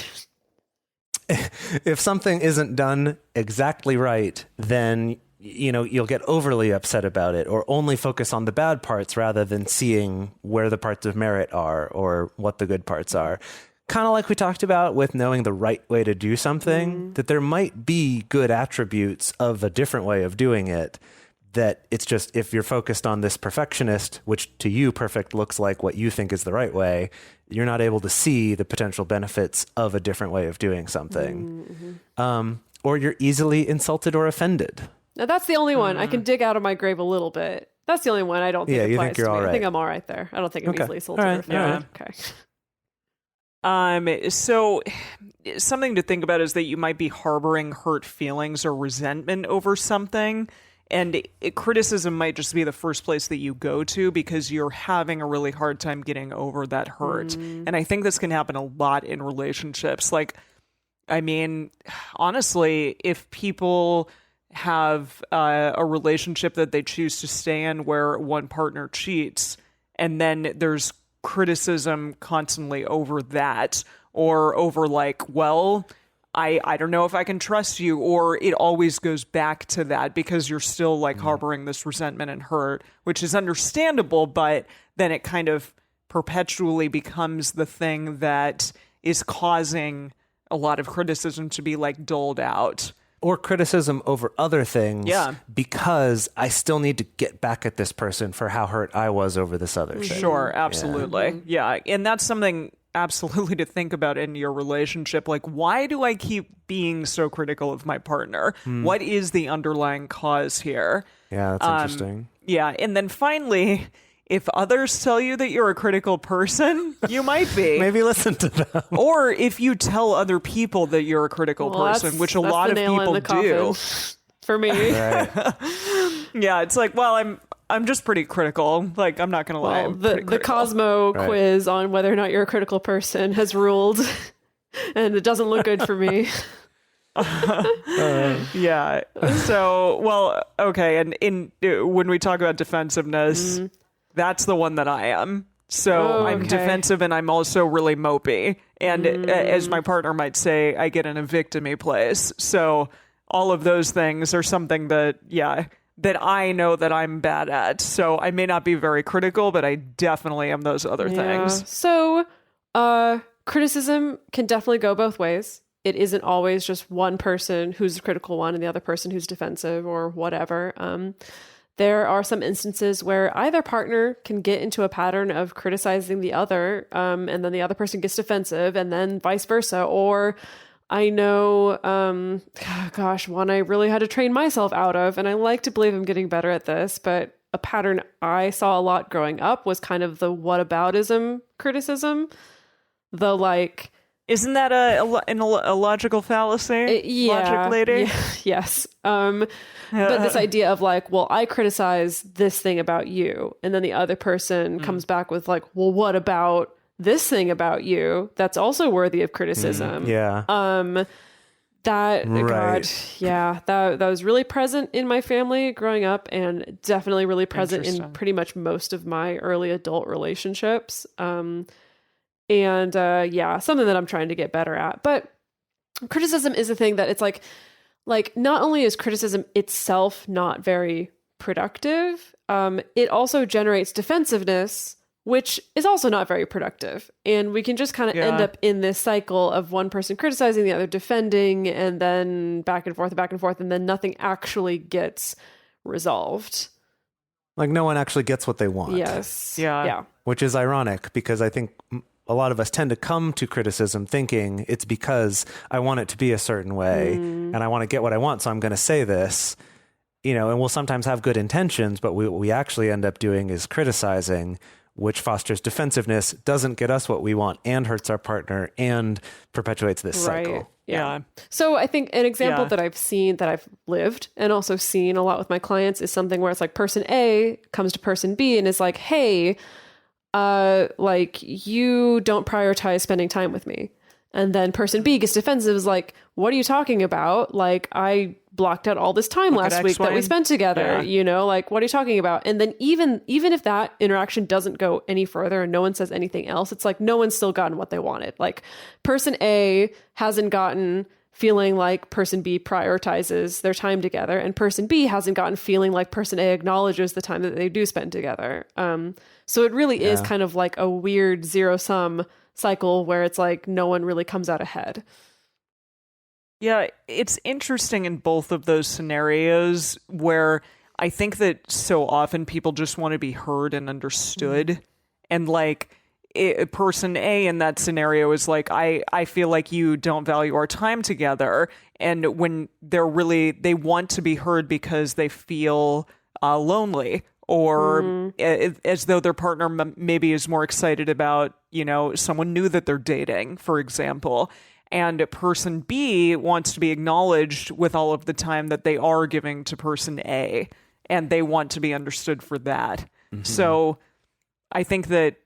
If something isn't done exactly right, then you'll get overly upset about it, or only focus on the bad parts rather than seeing where the parts of merit are or what the good parts are. Kind of like we talked about with knowing the right way to do something, that there might be good attributes of a different way of doing it, that it's just if you're focused on this perfectionist, which to you perfect looks like what you think is the right way, you're not able to see the potential benefits of a different way of doing something. Or you're easily insulted or offended. Now that's the only one. I can dig out of my grave a little bit. That's the only one I don't think applies you think you're to me. all right. I think I'm all right there. I don't think I'm easily insulted or offended. Yeah. Okay. So something to think about is that you might be harboring hurt feelings or resentment over something, and criticism might just be the first place that you go to because you're having a really hard time getting over that hurt. And I think this can happen a lot in relationships. Honestly, if people have a relationship that they choose to stay in where one partner cheats, and then there's criticism constantly over that, or over I don't know if I can trust you, or it always goes back to that because you're still harboring this resentment and hurt, which is understandable, but then it kind of perpetually becomes the thing that is causing a lot of criticism to be doled out. Or criticism over other things, because I still need to get back at this person for how hurt I was over this other thing. Sure, absolutely. Yeah. And that's something absolutely to think about in your relationship. Why do I keep being so critical of my partner? What is the underlying cause here? Yeah, that's interesting. Yeah. And then finally, if others tell you that you're a critical person, you might be. Maybe listen to them. Or if you tell other people that you're a critical person, which a lot of people do. For me. Right. Yeah, it's I'm just pretty critical. I'm not going to lie. The Cosmo quiz on whether or not you're a critical person has ruled, and it doesn't look good for me. Yeah. So, well, okay. And when we talk about defensiveness, that's the one that I am. So I'm defensive and I'm also really mopey. And as my partner might say, I get in a victim-y place. So all of those things are something that, that I know that I'm bad at. So I may not be very critical, but I definitely am those other things. So criticism can definitely go both ways. It isn't always just one person who's the critical one and the other person who's defensive or whatever. There are some instances where either partner can get into a pattern of criticizing the other, and then the other person gets defensive, and then vice versa. Or I know, one I really had to train myself out of, and I like to believe I'm getting better at this, but a pattern I saw a lot growing up was kind of the whataboutism criticism. The like... Isn't that a logical fallacy? Logic lady? Yes. But this idea of like, well, I criticize this thing about you. And then the other person comes back with like, well, what about this thing about you? That's also worthy of criticism. Yeah. That was really present in my family growing up and definitely really present in pretty much most of my early adult relationships. Something that I'm trying to get better at. But criticism is a thing that it's like not only is criticism itself not very productive, it also generates defensiveness, which is also not very productive. And we can just kind of end up in this cycle of one person criticizing, the other defending, and then back and forth, and then nothing actually gets resolved. Like no one actually gets what they want. Yes. Yeah. Which is ironic because I think a lot of us tend to come to criticism thinking it's because I want it to be a certain way and I want to get what I want. So I'm going to say this, and we'll sometimes have good intentions, but what we actually end up doing is criticizing, which fosters defensiveness, doesn't get us what we want and hurts our partner and perpetuates this cycle. Yeah. So I think an example that I've seen, that I've lived and also seen a lot with my clients is something where it's like person A comes to person B and is like, hey, you don't prioritize spending time with me. And then person B gets defensive, is like, what are you talking about? Like, I blocked out all this time last week that we spent together, like, what are you talking about? And then even if that interaction doesn't go any further and no one says anything else, it's like, no one's still gotten what they wanted. Like person A hasn't gotten feeling like person B prioritizes their time together, and person B hasn't gotten feeling like person A acknowledges the time that they do spend together. So it really is kind of like a weird zero-sum cycle where it's like no one really comes out ahead. Yeah, it's interesting in both of those scenarios where I think that so often people just want to be heard and understood. And like person A in that scenario is like, I feel like you don't value our time together. And when they want to be heard because they feel lonely, or as though their partner maybe is more excited about, someone new that they're dating, for example. And person B wants to be acknowledged with all of the time that they are giving to person A, and they want to be understood for that. So I think that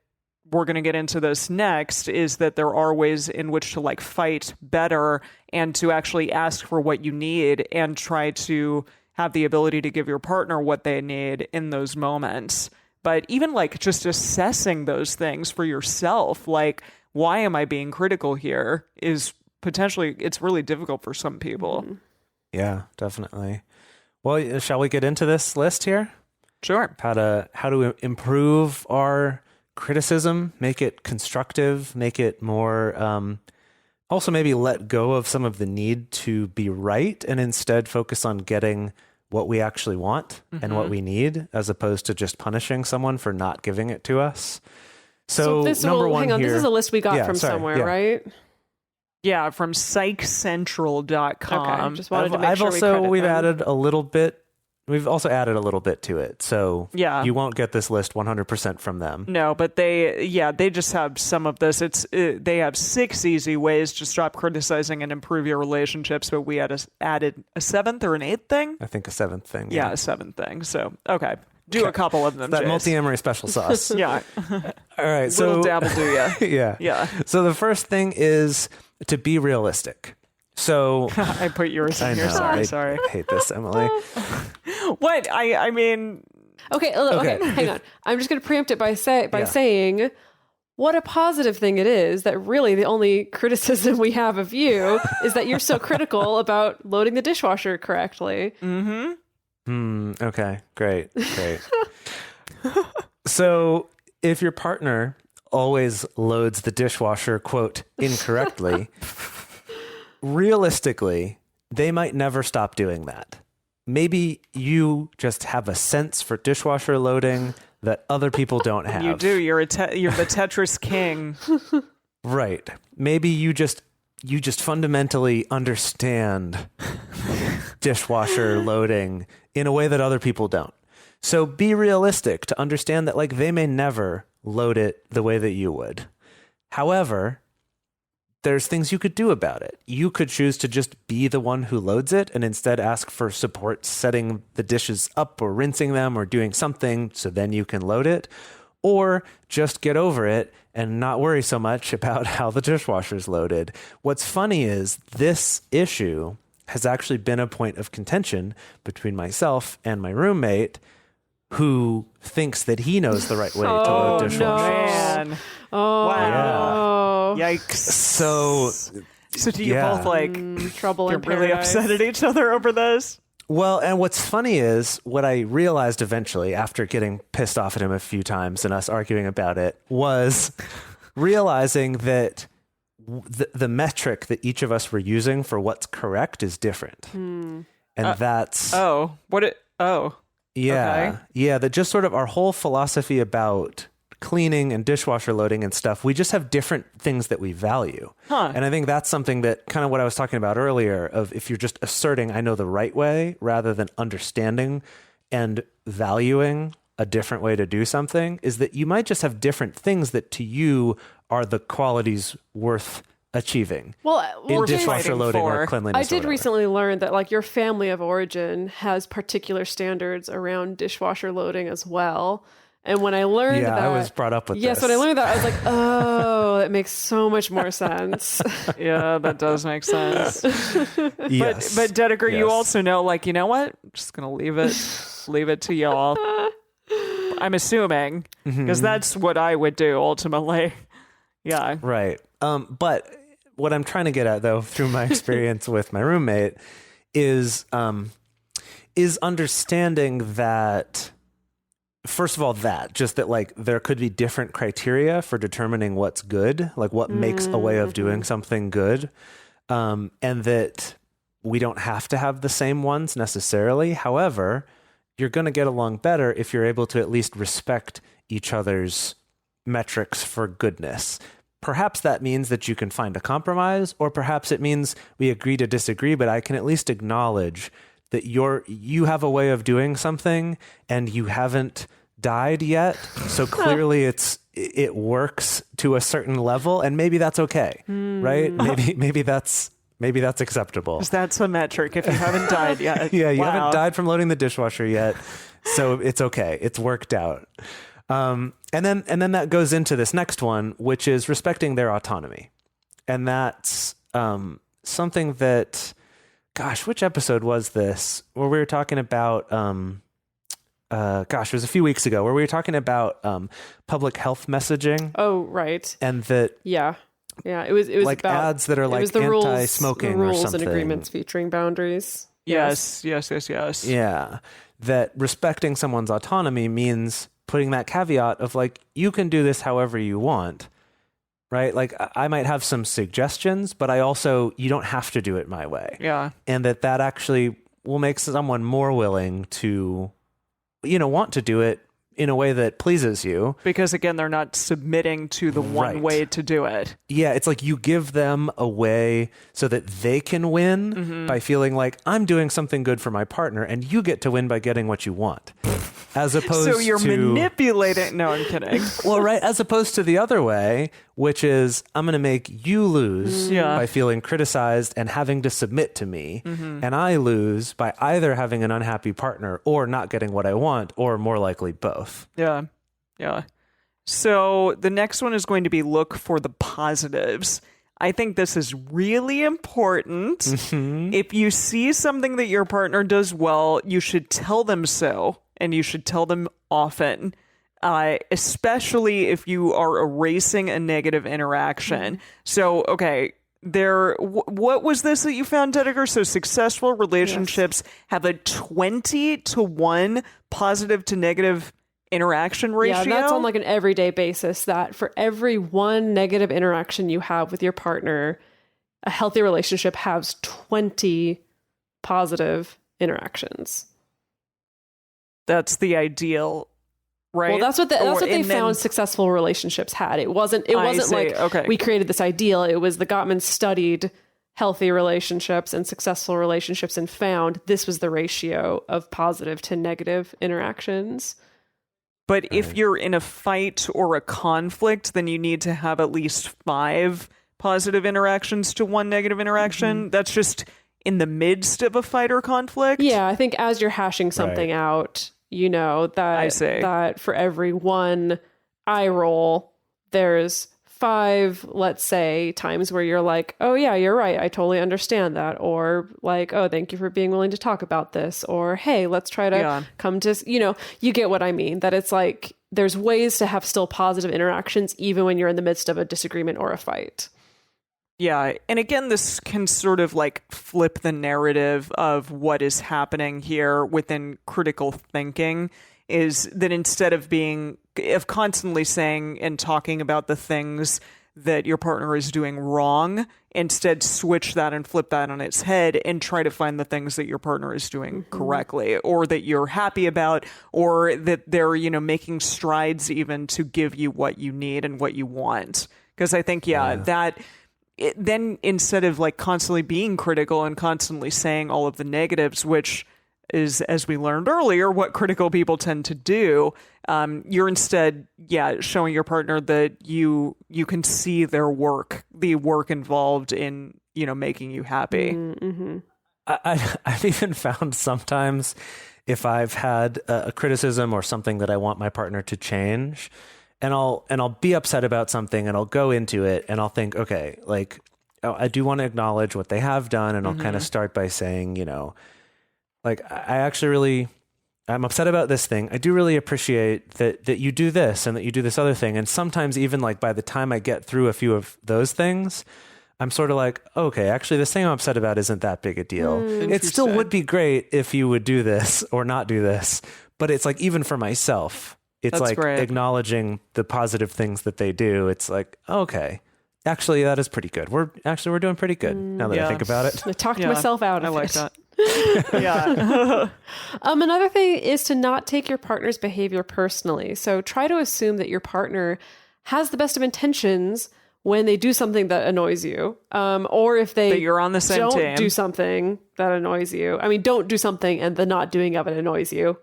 we're going to get into this next, is that there are ways in which to like fight better and to actually ask for what you need and try to have the ability to give your partner what they need in those moments. But even like just assessing those things for yourself, like, why am I being critical here, is potentially, it's really difficult for some people. Yeah, definitely. Well, shall we get into this list here? Sure. How to improve our criticism, make it constructive, make it more, also maybe let go of some of the need to be right and instead focus on getting what we actually want and what we need, as opposed to just punishing someone for not giving it to us. So this number one hang on, here, this is a list we got from somewhere, right? Yeah, from psychcentral.com. Okay, just wanted to make sure we've added a little bit. We've also added a little bit to it. So you won't get this list 100% from them. No, but they just have some of this. They have 6 easy ways to stop criticizing and improve your relationships, but we added a 7th or an 8th thing? I think a 7th thing. Yeah, a 7th thing. So, okay. Do a couple of them, that Jase. Multiamory special sauce. Yeah. All right. So little dabble, do ya? Yeah. Yeah. So the first thing is to be realistic. So I put yours I in know. here. Sorry, I sorry. hate this, Emily. What? I mean, Okay, hang on. I'm just going to preempt it by Yeah. saying what a positive thing it is that really the only criticism we have of you is that you're so critical about loading the dishwasher correctly. Okay, great. So if your partner always loads the dishwasher, quote, incorrectly, realistically, they might never stop doing that. Maybe you just have a sense for dishwasher loading that other people don't have. you do. You're the Tetris king. Right. Maybe you just fundamentally understand dishwasher loading in a way that other people don't. So be realistic to understand that like they may never load it the way that you would. However, there's things you could do about it. You could choose to just be the one who loads it and instead ask for support setting the dishes up or rinsing them or doing something so then you can load it. Or just get over it and not worry so much about how the dishwasher's loaded. What's funny is this issue has actually been a point of contention between myself and my roommate, who thinks that he knows the right way to load dishwashers. No. Man. Oh, Wow. Yikes. So do you yeah. both like trouble get in really paradise. upset at each other over this? Well, and what's funny is what I realized eventually after getting pissed off at him a few times and us arguing about it was realizing that the metric that each of us were using for what's correct is different. And that's... Oh, Yeah. okay. Yeah, that just sort of our whole philosophy about cleaning and dishwasher loading and stuff, we just have different things that we value. Huh. And I think that's something that kind of what I was talking about earlier of if you're just asserting I know the right way rather than understanding and valuing a different way to do something, is that you might just have different things that to you are the qualities worth achieving in dishwasher loading or cleanliness. I did recently learn that like your family of origin has particular standards around dishwasher loading as well. And when I learned that, I was brought up with yes, this. when I learned that, I was like, oh, that makes so much more sense. Yeah, that does make sense. Yes. But Dedeker, you Yes. also know, like, you know what? I'm just gonna leave it to y'all. I'm assuming because that's what I would do ultimately. Yeah. Right. But what I'm trying to get at, though, through my experience with my roommate, is understanding that, first of all, that like there could be different criteria for determining what's good, like what makes a way of doing something good, and that we don't have to have the same ones necessarily. However, you're going to get along better if you're able to at least respect each other's metrics for goodness. Perhaps that means that you can find a compromise, or perhaps it means we agree to disagree, but I can at least acknowledge that you have a way of doing something and you haven't died yet. So clearly it works to a certain level, and maybe that's okay. Right? Maybe that's acceptable. Because that's a metric if you haven't died yet. Yeah, you Wow. haven't died from loading the dishwasher yet. So it's okay. It's worked out. And then that goes into this next one, which is respecting their autonomy. And that's something that, gosh, which episode was this? Where we were talking about, it was a few weeks ago, where we were talking about public health messaging. Oh, right. And that, Yeah. It was like about ads that are it like was the rules, anti-smoking the rules or something. and agreements featuring boundaries. Yes. Yeah. That respecting someone's autonomy means putting that caveat of like, you can do this however you want, right? Like I might have some suggestions, but you don't have to do it my way. Yeah. And that actually will make someone more willing to, want to do it in a way that pleases you. Because again, they're not submitting to the one Right. way to do it. Yeah, it's like you give them a way so that they can win by feeling like I'm doing something good for my partner, and you get to win by getting what you want. As opposed So you're to manipulating. No, I'm kidding. well, right, as opposed to the other way, which is I'm going to make you lose Yeah. by feeling criticized and having to submit to me, and I lose by either having an unhappy partner or not getting what I want, or more likely both. Yeah. So the next one is going to be look for the positives. I think this is really important. Mm-hmm. If you see something that your partner does well, you should tell them so, and you should tell them often, especially if you are erasing a negative interaction. So, okay, what was this that you found, Dedeker? So successful relationships have a 20-to-1 positive to negative interaction ratio. Yeah, that's on like an everyday basis, that for every one negative interaction you have with your partner, a healthy relationship has 20 positive interactions. That's the ideal, right? Well, that's what they found successful relationships had. It wasn't like okay. we created this ideal. It was the Gottman studied healthy relationships and successful relationships and found this was the ratio of positive to negative interactions. But if you're in a fight or a conflict, then you need to have at least 5 positive interactions to 1 negative interaction. That's just in the midst of a fight or conflict. Yeah, I think as you're hashing something out, that for every 1 eye roll, there's 5, let's say, times where you're like, oh yeah, you're right, I totally understand that. Or like, oh, thank you for being willing to talk about this. Or, hey, let's try to come to, you get what I mean. That it's like, there's ways to have still positive interactions, even when you're in the midst of a disagreement or a fight. Yeah. And again, this can sort of like flip the narrative of what is happening here within critical thinking, is that instead of constantly saying and talking about the things that your partner is doing wrong, instead switch that and flip that on its head and try to find the things that your partner is doing correctly, or that you're happy about, or that they're, making strides even to give you what you need and what you want. Because I think, then instead of like constantly being critical and constantly saying all of the negatives, which is, as we learned earlier, what critical people tend to do, you're instead, showing your partner that you can see their work, the work involved in, making you happy. Mm-hmm. I've even found sometimes if I've had a criticism or something that I want my partner to change, and I'll be upset about something, and I'll go into it, and I'll think, okay, like, I do want to acknowledge what they have done, and I'll kind of start by saying, like, I'm upset about this thing. I do really appreciate that you do this and that you do this other thing. And sometimes even like by the time I get through a few of those things, I'm sort of like, okay, actually this thing I'm upset about isn't that big a deal. It still would be great if you would do this or not do this. But it's like, even for myself, it's That's like great. acknowledging the positive things that they do. It's like, okay, actually that is pretty good. We're doing pretty good now that I think about it. I talked myself out of it. I like that. Yeah. Another thing is to not take your partner's behavior personally. So try to assume that your partner has the best of intentions when they do something that annoys you, or if they that you're on the same don't team. do something that annoys you. I mean, don't do something and the not doing of it annoys you,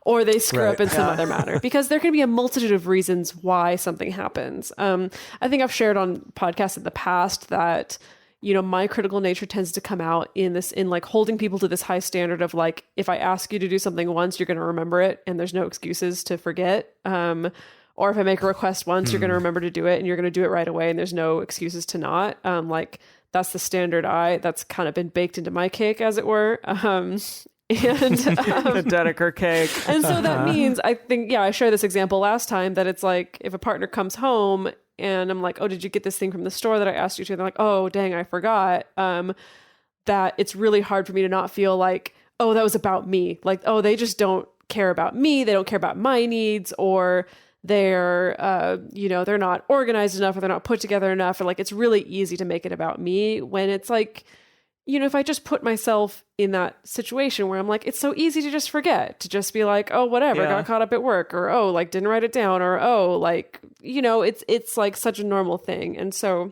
or they screw up in some other manner, because there can be a multitude of reasons why something happens. I think I've shared on podcasts in the past that, my critical nature tends to come out in like holding people to this high standard of like, if I ask you to do something once, you're going to remember it and there's no excuses to forget. Or if I make a request once, you're going to remember to do it and you're going to do it right away and there's no excuses to not. Like that's the standard that's kind of been baked into my cake, as it were. The Dedeker cake. And so that means, I think, I shared this example last time, that it's like if a partner comes home and I'm like, oh, did you get this thing from the store that I asked you to? And they're like, oh, dang, I forgot. That it's really hard for me to not feel like, oh, that was about me. Like, oh, they just don't care about me. They don't care about my needs, or they're, they're not organized enough, or they're not put together enough. Or like, it's really easy to make it about me when it's like, if I just put myself in that situation where I'm like, it's so easy to just forget, to just be like, oh, whatever, got caught up at work, or, oh, like didn't write it down, or, oh, like, it's like such a normal thing. And so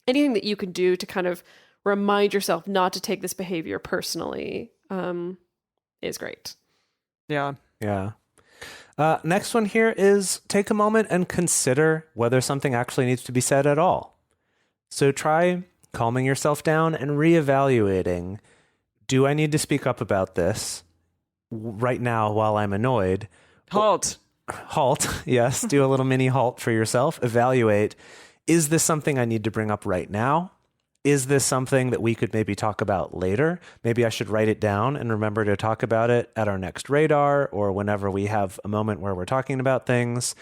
anything that you can do to kind of remind yourself not to take this behavior personally, is great. Yeah. Yeah. Next one here is take a moment and consider whether something actually needs to be said at all. So try calming yourself down and reevaluating, do I need to speak up about this right now while I'm annoyed? Halt. Yes. Do a little mini halt for yourself. Evaluate. Is this something I need to bring up right now? Is this something that we could maybe talk about later? Maybe I should write it down and remember to talk about it at our next radar or whenever we have a moment where we're talking about things.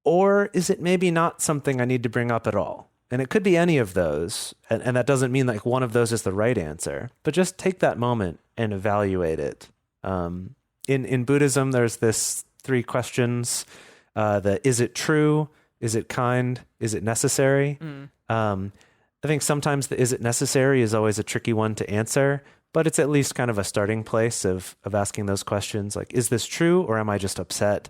Or is it maybe not something I need to bring up at all? And it could be any of those. And that doesn't mean like one of those is the right answer, but just take that moment and evaluate it. In Buddhism, there's this 3 questions. Is it true? Is it kind? Is it necessary? I think sometimes the is it necessary is always a tricky one to answer, but it's at least kind of a starting place of asking those questions. Like, is this true or am I just upset?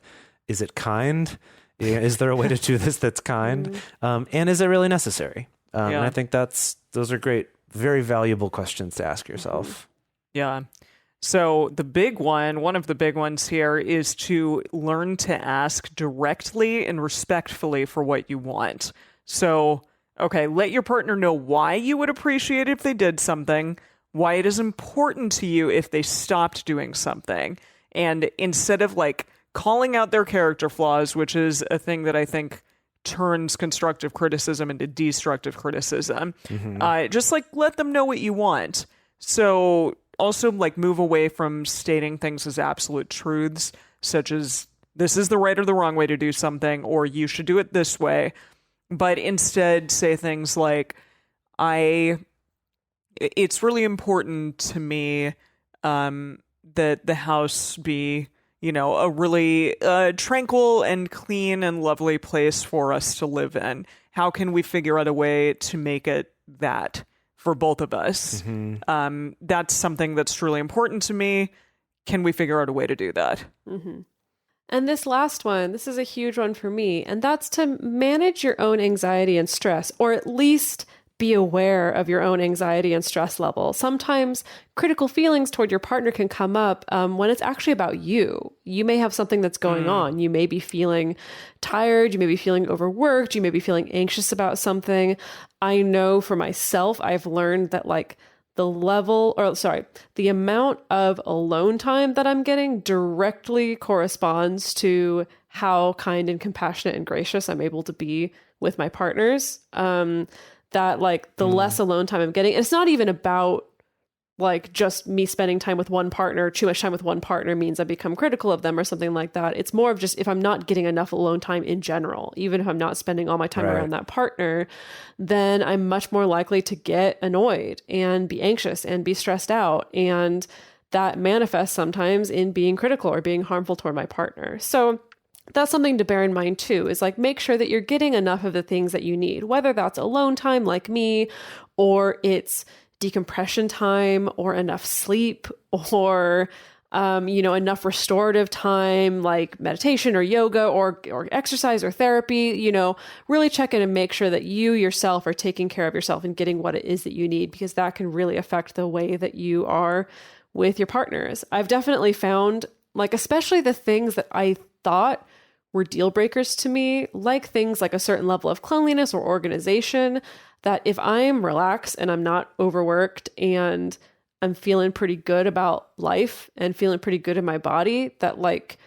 Is it kind? Is there a way to do this that's kind? And is it really necessary? And I think those are great, very valuable questions to ask yourself. Yeah. So one of the big ones here is to learn to ask directly and respectfully for what you want. So, okay, let your partner know why you would appreciate it if they did something, why it is important to you if they stopped doing something. And instead of like calling out their character flaws, which is a thing that I think turns constructive criticism into destructive criticism, just like let them know what you want. So also like move away from stating things as absolute truths, such as this is the right or the wrong way to do something, or you should do it this way. But instead say things like, it's really important to me that the house be, a really tranquil and clean and lovely place for us to live in. How can we figure out a way to make it that for both of us? That's something that's truly important to me. Can we figure out a way to do that? And this last one, this is a huge one for me, and that's to manage your own anxiety and stress, or at least be aware of your own anxiety and stress level. Sometimes critical feelings toward your partner can come up when it's actually about you. You may have something that's going on. You may be feeling tired. You may be feeling overworked. You may be feeling anxious about something. I know for myself, I've learned that the amount of alone time that I'm getting directly corresponds to how kind and compassionate and gracious I'm able to be with my partners. The less alone time I'm getting, it's not even about like just me spending time with one partner. Too much time with one partner means I become critical of them or something like that. It's more of just if I'm not getting enough alone time in general, even if I'm not spending all my time around that partner, then I'm much more likely to get annoyed and be anxious and be stressed out. And that manifests sometimes in being critical or being harmful toward my partner. So that's something to bear in mind too, is like make sure that you're getting enough of the things that you need, whether that's alone time like me, or it's decompression time, or enough sleep, or enough restorative time like meditation or yoga or exercise or therapy. Really check in and make sure that you yourself are taking care of yourself and getting what it is that you need, because that can really affect the way that you are with your partners. I've definitely found, like, especially the things that I thought were deal breakers to me, like things like a certain level of cleanliness or organization, that if I'm relaxed and I'm not overworked and I'm feeling pretty good about life and feeling pretty good in my body, that like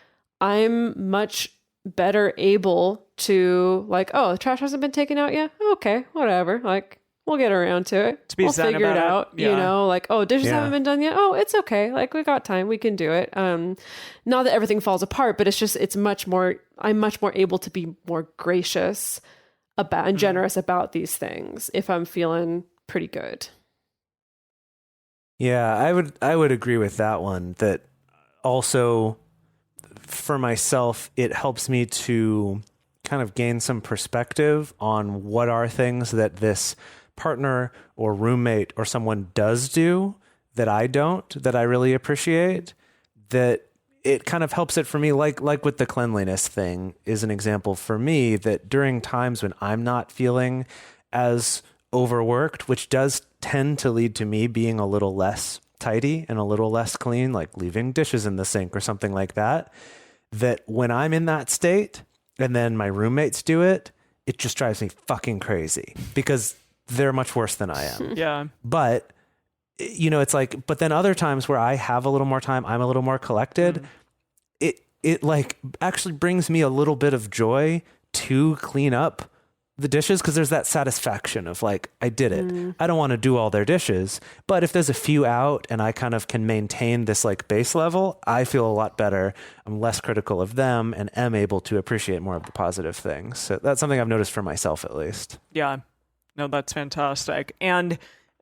I'm much better able to like, oh, the trash hasn't been taken out yet? Okay, whatever. Like, we'll get around to it. We'll figure it out. Yeah. Like, oh, dishes haven't been done yet. Oh, it's okay. Like, we got time. We can do it. Not that everything falls apart, but I'm much more able to be more gracious about and generous about these things if I'm feeling pretty good. Yeah, I would agree with that one. That also for myself, it helps me to kind of gain some perspective on what are things that this partner or roommate or someone does do that I don't, that I really appreciate, that it kind of helps it for me, like with the cleanliness thing is an example for me, that during times when I'm not feeling as overworked, which does tend to lead to me being a little less tidy and a little less clean, like leaving dishes in the sink or something like that, that when I'm in that state and then my roommates do it, it just drives me fucking crazy because they're much worse than I am. Yeah. But it's like, but then other times where I have a little more time, I'm a little more collected. It like actually brings me a little bit of joy to clean up the dishes because there's that satisfaction of like, I did it. I don't want to do all their dishes, but if there's a few out and I kind of can maintain this like base level, I feel a lot better. I'm less critical of them and am able to appreciate more of the positive things. So that's something I've noticed for myself, at least. Yeah, no, that's fantastic. And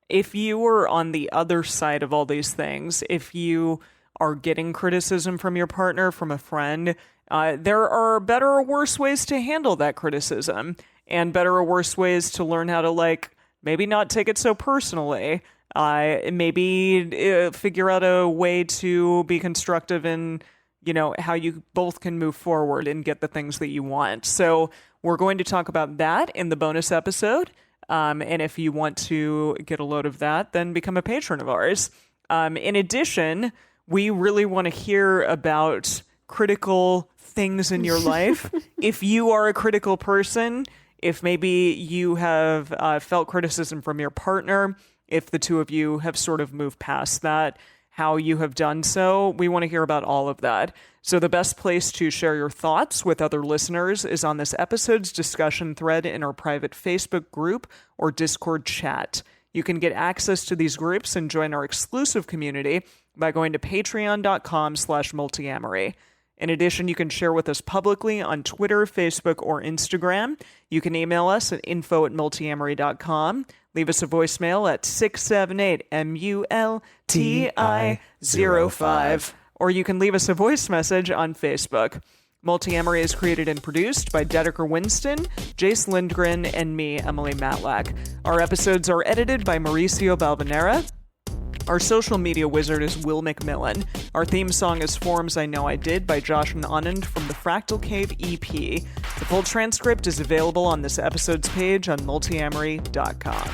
if you were on the other side of all these things, if you are getting criticism from your partner, from a friend, there are better or worse ways to handle that criticism, and better or worse ways to learn how to like maybe not take it so personally. Maybe figure out a way to be constructive in, you know, how you both can move forward and get the things that you want. So we're going to talk about that in the bonus episode. And if you want to get a load of that, then become a patron of ours. In addition, we really want to hear about critical things in your life. If you are a critical person, if maybe you have felt criticism from your partner, if the two of you have sort of moved past that, how you have done so, we want to hear about all of that. So the best place to share your thoughts with other listeners is on this episode's discussion thread in our private Facebook group or Discord chat. You can get access to these groups and join our exclusive community by going to patreon.com/multiamory. In addition, you can share with us publicly on Twitter, Facebook, or Instagram. You can email us at info@multiamory.com. Leave us a voicemail at 678-MULTI-05. Or you can leave us a voice message on Facebook. Multiamory is created and produced by Dedeker Winston, Jase Lindgren, and me, Emily Matlack. Our episodes are edited by Mauricio Balvanera. Our social media wizard is Will McMillan. Our theme song is Forms I Know I Did by Josh and Anand from the Fractal Cave EP. The full transcript is available on this episode's page on multiamory.com.